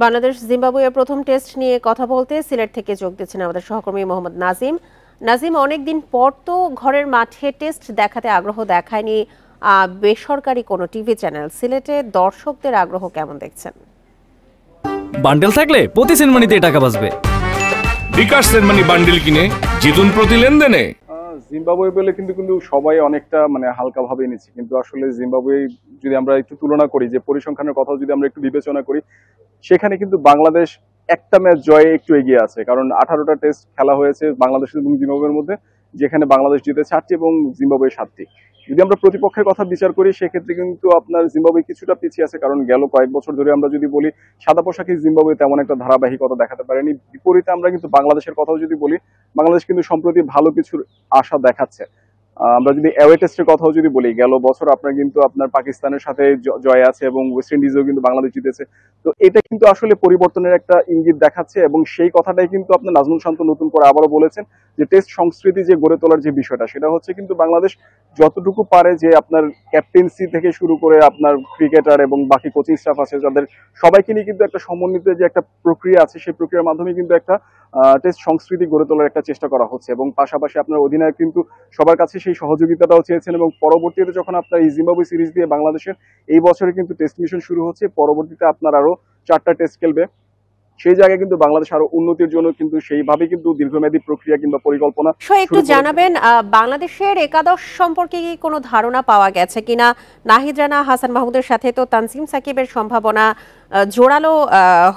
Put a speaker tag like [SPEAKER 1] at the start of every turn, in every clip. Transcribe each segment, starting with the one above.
[SPEAKER 1] বাংলাদেশ জিম্বাবুয়ের প্রথম টেস্ট নিয়ে কথা বলতে সিলেট থেকে যোগ দিচ্ছেন আমাদের সহকর্মী মোহাম্মদ নাজিম। নাজিম, অনেকদিন পর তো ঘরের মাঠে টেস্ট দেখাতে আগ্রহ দেখায়নি বেসরকারি কোনো টিভি চ্যানেল। সিলেটে দর্শকদের আগ্রহ কেমন দেখছেন?
[SPEAKER 2] বান্ডেল থাকলে প্রতি সেনমানিতে টাকা বাঁচবে।
[SPEAKER 3] বিকাশ সেনমানি বান্ডেল কিনে জিতুন প্রতি লেনদেনে।
[SPEAKER 4] জিম্বাবুয়ে বলে কিন্তু সবাই অনেকটা হালকা ভাবে নিচ্ছে, কিন্তু আসলে জিম্বাবুয়ে যদি আমরা একটু তুলনা করি, যে পরিসংখ্যানের কথা যদি আমরা একটু বিবেচনা করি, সেখানে কিন্তু বাংলাদেশ একটা ম্যাচ জয়ে একটু এগিয়ে আছে। কারণ 18টা টেস্ট খেলা হয়েছে বাংলাদেশ এবং জিম্বাবুয়ের মধ্যে, যেখানে বাংলাদেশ জিতেছে 8টি এবং জিম্বাবুয়ে 7টি। যদি আমরা প্রতিপক্ষের কথা বিচার করি, সেক্ষেত্রে কিন্তু আপনার জিম্বাবুয়ে কিছুটা পিছিয়ে আছে, কারণ গেল কয়েক বছর ধরে আমরা যদি বলি সাদা পোশাকে জিম্বাবুয়ে তেমন একটা ধারাবাহিকতা দেখাতে পারেনি। বিপরীতে আমরা কিন্তু বাংলাদেশের কথাও যদি বলি, বাংলাদেশ কিন্তু সম্প্রতি ভালো কিছুর আশা দেখাচ্ছে। আমরা যদি অ্যাওয়ে টেস্টের কথাও যদি বলি, গেল বছর আপনার পাকিস্তানের সাথে জয় আছে এবং ওয়েস্ট ইন্ডিজেও কিন্তু বাংলাদেশ জিতেছে। তো এটা কিন্তু আসলে পরিবর্তনের একটা ইঙ্গিত দেখাচ্ছে, এবং সেই কথাটাই কিন্তু আপনার নাজমুল শান্ত নতুন করে আবারও বলেছেন যে টেস্ট সংস্কৃতি যে গড়ে তোলার যে বিষয়টা, সেটা হচ্ছে কিন্তু বাংলাদেশ যতটুকু পারে যে আপনার ক্যাপ্টেন্সি থেকে শুরু করে আপনার ক্রিকেটার এবং বাকি কোচিং স্টাফ আছে, যাদের সবাইকে নিয়ে কিন্তু একটা সমন্বিত যে একটা প্রক্রিয়া আছে, সেই প্রক্রিয়ার মাধ্যমে কিন্তু একটা টেস্ট সংস্কৃতি গড়ে তোলার একটা চেষ্টা করা হচ্ছে। এবং পাশাপাশি আপনার অধিনায়ক কিন্তু সবার কাছে সেই সহযোগিতাটাও চেয়েছেন, এবং পরবর্তীতে যখন আপনার এই জিম্বাবুয়ে সিরিজ দিয়ে বাংলাদেশের এই বছরে কিন্তু টেস্ট মিশন শুরু হচ্ছে, পরবর্তীতে আপনার আরো 4টা টেস্ট খেলবে, সেই জায়গায় কিন্তু বাংলাদেশ আরো উন্নতির জন্য কিন্তু সেইভাবে কিন্তু দীর্ঘমেয়াদী প্রক্রিয়া কিংবা পরিকল্পনা।
[SPEAKER 1] একটু জানাবেন, বাংলাদেশের একাদশ সম্পর্কে কি কোনো ধারণা পাওয়া গেছে কিনা? নাহিদ রানা, হাসান মাহমুদের সাথে তো তানজিম সাকিবের সম্ভাবনা জোরালো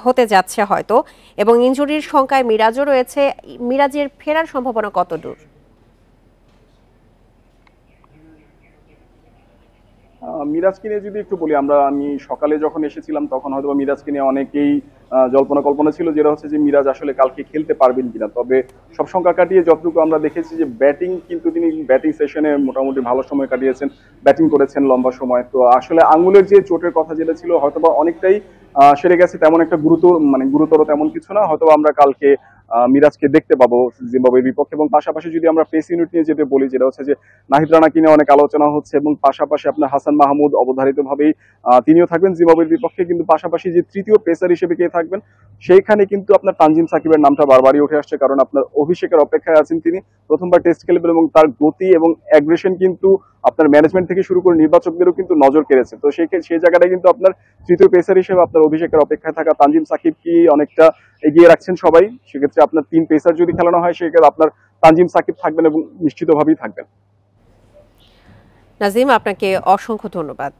[SPEAKER 1] হতে যাচ্ছে হয়তো, এবং ইনজুরির সংখ্যায় মিরাজও রয়েছে। মিরাজের ফেরার সম্ভাবনা কতদূর?
[SPEAKER 4] মিরাজকে নিয়ে যদি একটু বলি, আমি সকালে যখন এসেছিলাম তখন হয়তো মিরাজকে নিয়ে অনেকেই জল্পনা কল্পনা ছিল, যেটা হচ্ছে যে মিরাজ আসলে কালকে খেলতে পারবেন কিনা। তবে সব সংখ্যা কাটিয়ে যতটুকু আমরা দেখেছি যে ব্যাটিং কিন্তু তিনি ব্যাটিং সেশনে মোটামুটি ভালো সময় কাটিয়েছেন, ব্যাটিং করেছেন লম্বা সময়। তো আসলে আঙ্গুলের যে চোটের কথা যেটা ছিল হয়তোবা অনেকটাই সেরে গেছে, তেমন একটা গুরুতর তেমন কিছু না। হয়তো আমরা কালকে মিরাজকে দেখতে পাবো জিম্বাবুয়ের বিপক্ষে। এবং পাশাপাশি যদি আমরা পেস ইউনিট নিয়ে যেতে বলি, যেটা হচ্ছে যে নাহিদ রানাকে নিয়ে অনেক আলোচনা হচ্ছে, এবং পাশাপাশি আপনার হাসান মাহমুদ অবধারিতভাবেই তিনিও থাকবেন জিম্বাবুয়ের বিপক্ষে। কিন্তু পাশাপাশি যে তৃতীয় পেসার হিসেবে কে থাকবেন, সেইখানে কিন্তু আপনার তানজিম সাকিবের নামটা বারবারই উঠে আসছে, কারণ আপনার অভিষেকের অপেক্ষায় আছেন তিনি। প্রথমবার টেস্ট খেলবেন এবং তার গতি এবং অ্যাগ্রেশন কিন্তু আপনার ম্যানেজমেন্ট থেকে শুরু করে নির্বাচকদেরও কিন্তু নজর কেড়েছে। তো সেই জায়গাটায় কিন্তু আপনার তৃতীয় পেসার হিসেবে আপনার অভিষেকের অপেক্ষায় থাকা তানজিম সাকিব কি অনেকটা এগিয়ে রাখছেন সবাই। সেক্ষেত্রে আপনার 3 পেসার যদি খেলানো হয়, সেক্ষেত্রে আপনার তানজিম সাকিব থাকবেন এবং নিশ্চিতভাবেই থাকবেন।
[SPEAKER 1] নাজিম, আপনাকে অসংখ্য ধন্যবাদ।